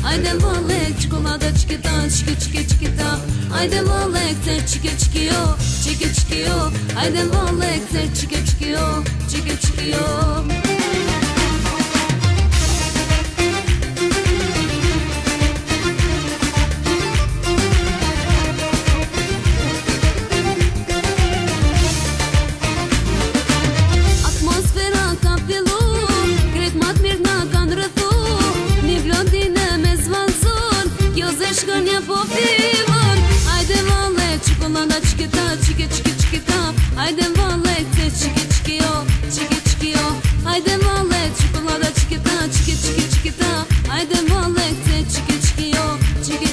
Haydi malek çikolata çikita çiki çiki çikita. Haydi malek te çiki çikiyo çiki çikiyo. Haydi malek te çiki çikiyo çiki çikiyo. Haydi malek çikolata çikita çiki çiki çikita. Haydi malek te çiki çikiyo çiki çikiyo. Haydi malek çikolata çikita çiki çiki çikita. Haydi malek te çiki çikiyo çiki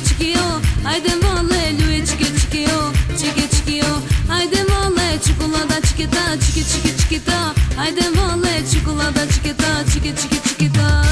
çikiyo. Haydi malek lui çiki çikiyo çiki çikiyo. Haydi malek çikolata çikita çiki çiki çikita. Haydi malek çikolata çikita çiki çiki çikita.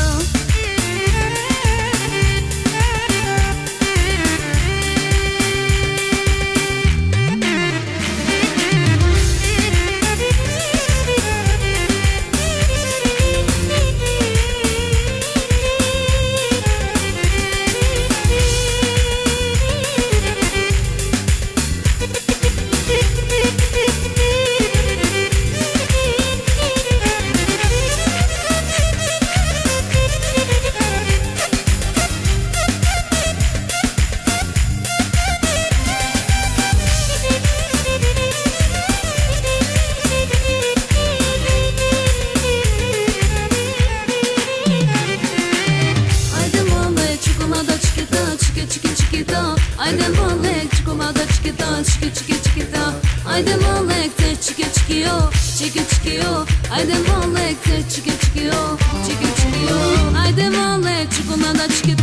Haydi malek çikolata çikita çiki çiki çikita. Haydi malek te çiki çikiyo çiki çikiyo. Haydi malek te çiki çikiyo çiki çikiyo. Haydi malek çikolata çikita